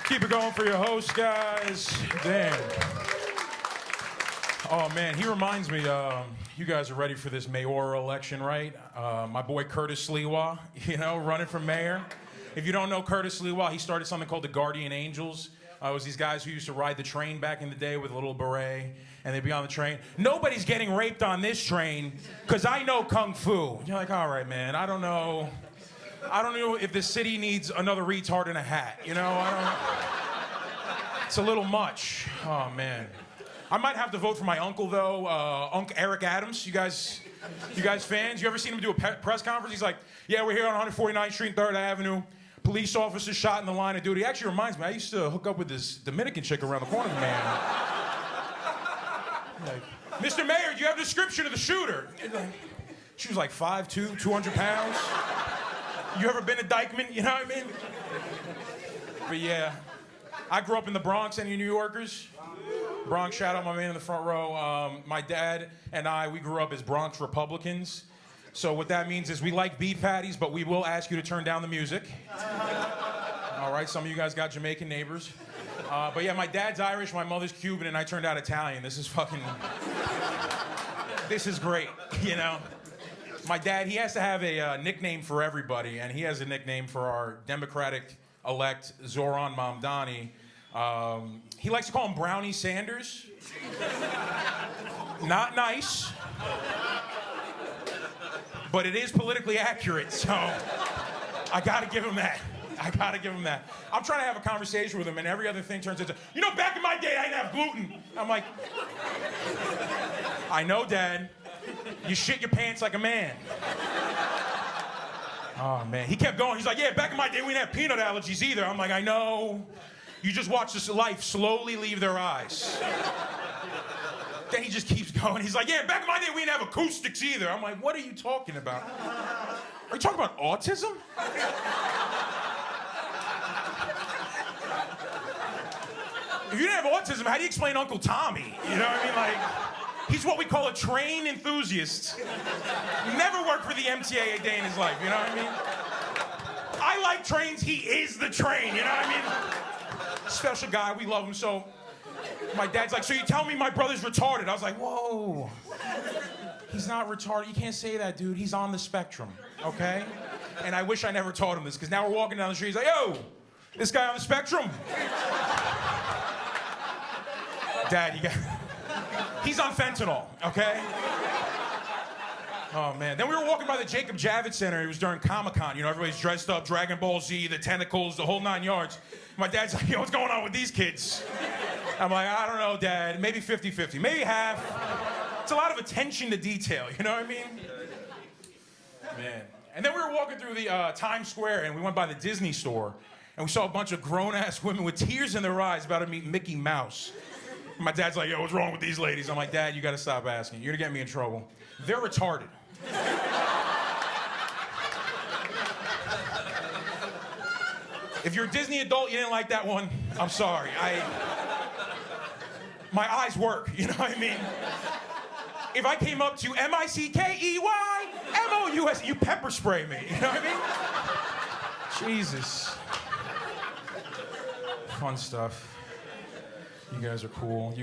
Keep it going for your host, guys. Dan. Oh, man, he reminds me, you guys are ready for this mayoral election, right? My boy Curtis Sliwa, running for mayor. If you don't know Curtis Sliwa, he started something called the Guardian Angels. It was these guys who used to ride the train back in the day with a little beret, and they'd be on the train. Nobody's getting raped on this train, because I know Kung Fu. You're like, all right, man, I don't know if this city needs another retard in a hat, It's a little much. Oh, man. I might have to vote for my uncle, though, Unc Eric Adams. You guys fans? You ever seen him do a press conference? He's like, yeah, we're here on 149th Street and 3rd Avenue. Police officer shot in the line of duty. He actually reminds me, I used to hook up with this Dominican chick around the corner, man. Like, Mr. Mayor, do you have a description of the shooter? She was like 5'2", 200 pounds. You ever been to Dykeman? You know what I mean? But yeah, I grew up in the Bronx. Any New Yorkers? Bronx, shout out my man in the front row. My dad and I, we grew up as Bronx Republicans. So what that means is we like beef patties, but we will ask you to turn down the music. All right, some of you guys got Jamaican neighbors. But yeah, my dad's Irish, my mother's Cuban, and I turned out Italian. This is great, My dad, he has to have a nickname for everybody, and he has a nickname for our Democratic-elect Zoran Mamdani. He likes to call him Brownie Sanders. Not nice. But it is politically accurate, so I gotta give him that. I'm trying to have a conversation with him, and every other thing turns into, back in my day, I didn't have gluten. I'm like, I know, Dad. You shit your pants like a man. Oh, man. He kept going. He's like, yeah, back in my day, we didn't have peanut allergies either. I'm like, I know. You just watch this life slowly leave their eyes. Then he just keeps going. He's like, yeah, back in my day, we didn't have acoustics either. I'm like, what are you talking about? Are you talking about autism? If you didn't have autism, how do you explain Uncle Tommy? You know what I mean? Like, he's what we call a train enthusiast. Never worked for the MTA a day in his life, you know what I mean? I like trains, he is the train, you know what I mean? Special guy, we love him. So my dad's like, so you tell me my brother's retarded? I was like, whoa. He's not retarded. You can't say that, dude. He's on the spectrum, okay? And I wish I never taught him this, because now we're walking down the street. He's like, yo, this guy on the spectrum? Dad, he's on fentanyl, okay? Oh, man. Then we were walking by the Jacob Javits Center. It was during Comic-Con. Everybody's dressed up, Dragon Ball Z, the tentacles, the whole 9 yards. My dad's like, what's going on with these kids? I'm like, I don't know, Dad. Maybe 50-50. Maybe half. It's a lot of attention to detail, you know what I mean? Man. And then we were walking through the Times Square, and we went by the Disney store, and we saw a bunch of grown-ass women with tears in their eyes about to meet Mickey Mouse. And my dad's like, yo, what's wrong with these ladies? I'm like, Dad, you gotta stop asking. You're gonna get me in trouble. They're retarded. If you're a Disney adult, you didn't like that one, I'm sorry. My eyes work, you know what I mean? If I came up to M-I-C-K-E-Y-M-O-U-S, you pepper spray me, you know what I mean? Jesus. Fun stuff. You guys are cool.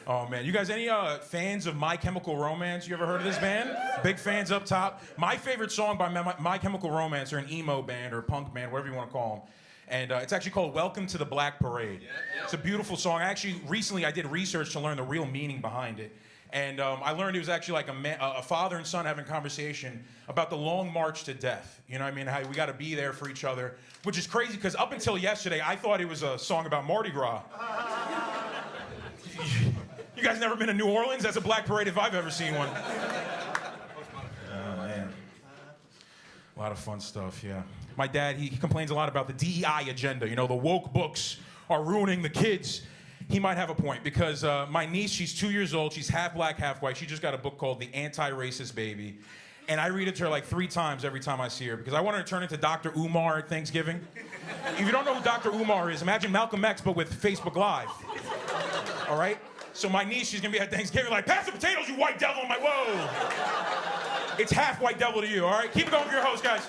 Oh, man. You guys, any fans of My Chemical Romance? You ever heard of this band? Big fans up top. My favorite song by My Chemical Romance, they're an emo band or a punk band, whatever you want to call them. And it's actually called Welcome to the Black Parade. Yeah. It's a beautiful song. Recently I did research to learn the real meaning behind it. And I learned it was actually like a father and son having a conversation about the long march to death. You know what I mean? How we got to be there for each other. Which is crazy, because up until yesterday, I thought it was a song about Mardi Gras. You guys never been to New Orleans? That's a black parade if I've ever seen one. Oh, man. A lot of fun stuff, yeah. My dad, he complains a lot about the DEI agenda. The woke books are ruining the kids. He might have a point, because my niece, she's 2 years old. She's half black, half white. She just got a book called The Anti-Racist Baby. And I read it to her like 3 times every time I see her, because I want her to turn into Dr. Umar at Thanksgiving. If you don't know who Dr. Umar is, imagine Malcolm X, but with Facebook Live. All right? So my niece, she's gonna be at Thanksgiving like, pass the potatoes, you white devil. I'm like, whoa. It's half white devil to you, all right? Keep it going for your host, guys.